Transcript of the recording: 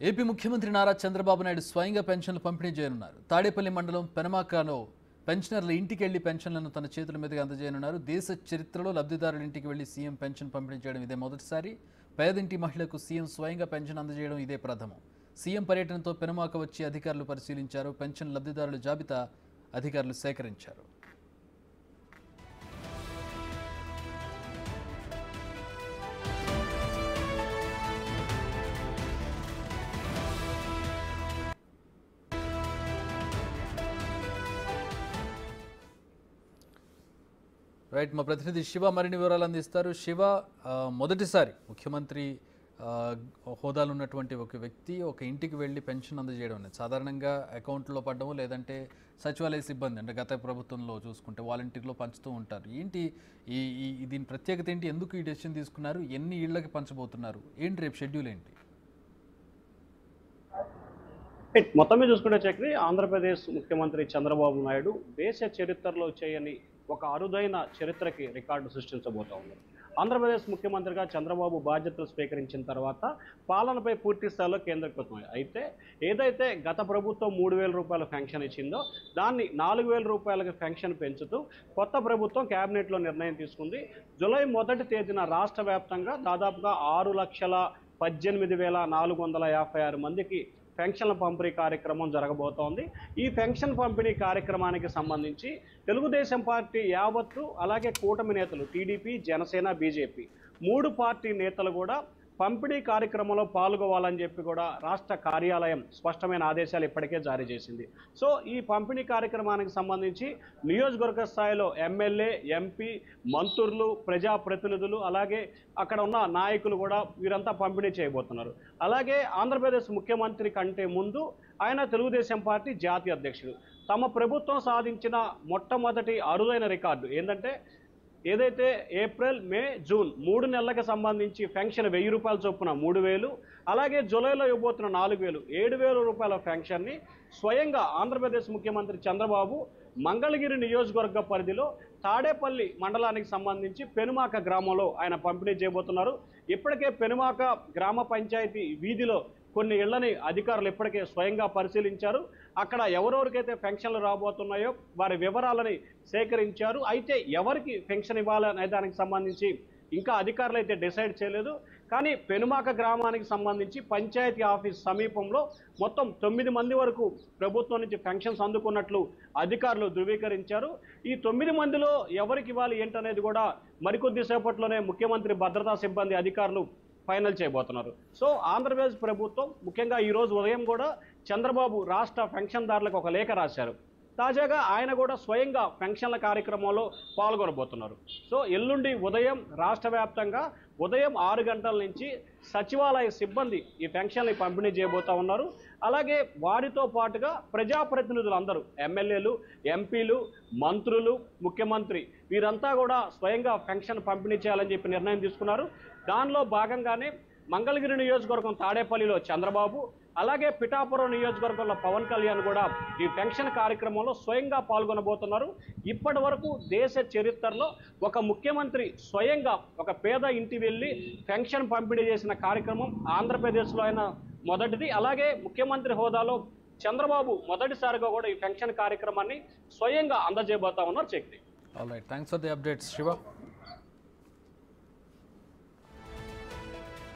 AP ముఖ్యమంత్రి నారా చంద్రబాబు నాయుడు స్వయంగా పెన్షన్లు పంపిణీ చేయనున్నారు. తాడేపల్లి మండలం పెనమాకలో పెన్షనర్ల ఇంటికి వెళ్లి పెన్షన్లను తన చేతుల మీదుగా అందజేయనున్నారు. దేశ చరిత్రలో లబ్ధిదారుల ఇంటికి వెళ్లి సీఎం పెన్షన్ పంపిణీ చేయడం ఇదే మొదటిసారి. పేదింటి మహిళలకు సీఎం స్వయంగా పెన్షన్ అందజేయడం ఇదే ప్రథమం. సీఎం పర్యటనతో పెనమాక వచ్చి అధికారులు పరిశీలించారు. పెన్షన్ లబ్ధిదారుల జాబితా అధికారులు సేకరించారు. రైట్, మా ప్రతినిధి శివ మరిన్ని వివరాలు అందిస్తారు. శివ, మొదటిసారి ముఖ్యమంత్రి హోదాలో ఉన్నటువంటి ఒక వ్యక్తి ఒక ఇంటికి వెళ్ళి పెన్షన్ అందజేయడం అనేది సాధారణంగా అకౌంట్లో పడడం, లేదంటే సచివాలయ సిబ్బంది అంటే గత ప్రభుత్వంలో చూసుకుంటే వాలంటీర్లో పంచుతూ ఉంటారు. ఏంటి దీని ప్రత్యేకత ఏంటి? ఎందుకు ఈ డెసిషన్ తీసుకున్నారు? ఎన్ని ఇళ్లకి పంచబోతున్నారు? ఏంటి రేపు షెడ్యూల్ ఏంటి? మొత్తం మీద చూసుకుంటే చక్రి, ఆంధ్రప్రదేశ్ ముఖ్యమంత్రి చంద్రబాబు నాయుడు దేశ చరిత్రలో చేయని ఒక అరుదైన చరిత్రకి రికార్డు సృష్టించబోతా ఉన్నారు. ఆంధ్రప్రదేశ్ ముఖ్యమంత్రిగా చంద్రబాబు బాధ్యతలు స్వీకరించిన తర్వాత పాలనపై పూర్తి స్థాయిలో కేంద్రీకృతమయ్యాయి. అయితే ఏదైతే గత ప్రభుత్వం 3,000 రూపాయల పెన్షన్ ఇచ్చిందో దాన్ని 4,000 రూపాయలకి పెన్షన్ పెంచుతూ కొత్త ప్రభుత్వం కేబినెట్లో నిర్ణయం తీసుకుంది. జూలై 1వ తేదీన రాష్ట్ర వ్యాప్తంగా దాదాపుగా 6,18,456 మందికి పెన్షన్ల పంపిణీ కార్యక్రమం జరగబోతోంది. ఈ పెన్షన్ పంపిణీ కార్యక్రమానికి సంబంధించి తెలుగుదేశం పార్టీ యావత్తు, అలాగే కూటమి నేతలు టీడీపీ, జనసేన, బీజేపీ 3 పార్టీ నేతలు కూడా పంపిణీ కార్యక్రమంలో పాల్గొవాలని చెప్పి కూడా రాష్ట్ర కార్యాలయం స్పష్టమైన ఆదేశాలు ఇప్పటికే జారీ చేసింది. సో ఈ పంపిణీ కార్యక్రమానికి సంబంధించి నియోజకవర్గ స్థాయిలో ఎమ్మెల్యే, ఎంపీ, మంత్రులు, ప్రజాప్రతినిధులు, అలాగే అక్కడ ఉన్న నాయకులు కూడా వీరంతా పంపిణీ చేయబోతున్నారు. అలాగే ఆంధ్రప్రదేశ్ ముఖ్యమంత్రి కంటే ముందు ఆయన తెలుగుదేశం పార్టీ జాతీయ అధ్యక్షుడు. తమ ప్రభుత్వం సాధించిన మొట్టమొదటి అరుదైన రికార్డు ఏంటంటే, ఏదైతే ఏప్రిల్, మే, జూన్ 3 నెలలకు సంబంధించి పెన్షన్ 1,000 రూపాయల చొప్పున 3,000, అలాగే జూలైలో ఇవ్వబోతున్న 4,000, 7,000 రూపాయల పెన్షన్ని స్వయంగా ఆంధ్రప్రదేశ్ ముఖ్యమంత్రి చంద్రబాబు మంగళగిరి నియోజకవర్గ పరిధిలో తాడేపల్లి మండలానికి సంబంధించి పెనుమాక గ్రామంలో ఆయన పంపిణీ చేయబోతున్నారు. ఇప్పటికే పెనుమాక గ్రామ పంచాయతీ వీధిలో కొన్ని ఇళ్లని అధికారులు ఇప్పటికే స్వయంగా పరిశీలించారు. అక్కడ ఎవరెవరికైతే పెన్షన్లు రాబోతున్నాయో వారి వివరాలని సేకరించారు. అయితే ఎవరికి పెన్షన్ ఇవ్వాలనే దానికి సంబంధించి ఇంకా అధికారులు అయితే డిసైడ్ చేయలేదు. కానీ పెనుమాక గ్రామానికి సంబంధించి పంచాయతీ ఆఫీస్ సమీపంలో మొత్తం 9 మంది వరకు ప్రభుత్వం నుంచి పెన్షన్స్ అందుకున్నట్లు అధికారులు ధృవీకరించారు. ఈ 9 మందిలో ఎవరికి ఇవ్వాలి ఏంటనేది కూడా మరికొద్ది సేపట్లోనే ముఖ్యమంత్రి భద్రతా సిబ్బంది అధికారులు ఫైనల్ చేయబోతున్నారు. సో ఆంధ్రప్రదేశ్ ప్రభుత్వం ముఖ్యంగా ఈరోజు ఉదయం కూడా చంద్రబాబు రాష్ట్ర పెన్షన్దారులకు ఒక లేఖ రాశారు. తాజాగా ఆయన కూడా స్వయంగా పెన్షన్ల కార్యక్రమంలో పాల్గొనబోతున్నారు. సో ఎల్లుండి ఉదయం రాష్ట్ర వ్యాప్తంగా ఉదయం 6 గంటల నుంచి సచివాలయ సిబ్బంది ఈ పెన్షన్లు పంపిణీ చేయబోతా ఉన్నారు. అలాగే వారితో పాటుగా ప్రజాప్రతినిధులందరూ, ఎమ్మెల్యేలు, ఎంపీలు, మంత్రులు, ముఖ్యమంత్రి వీరంతా కూడా స్వయంగా పెన్షన్ పంపిణీ చేయాలని చెప్పి నిర్ణయం తీసుకున్నారు. దానిలో భాగంగానే మంగళగిరి నియోజకవర్గం తాడేపల్లిలో చంద్రబాబు, అలాగే పిఠాపురం నియోజకవర్గంలో పవన్ కళ్యాణ్ కూడా ఈ పెన్షన్ కార్యక్రమంలో స్వయంగా పాల్గొనబోతున్నారు. ఇప్పటి వరకు దేశ చరిత్రలో ఒక ముఖ్యమంత్రి స్వయంగా ఒక పేద ఇంటి వెళ్ళి పెన్షన్ పంపిణీ చేసిన కార్యక్రమం ఆంధ్రప్రదేశ్లో అయిన మొదటిది. అలాగే ముఖ్యమంత్రి హోదాలో చంద్రబాబు మొదటిసారిగా కూడా ఈ పెన్షన్ కార్యక్రమాన్ని స్వయంగా అందజేయబోతా ఉన్నారు. Chakri, all right, thanks for the updates Shiva.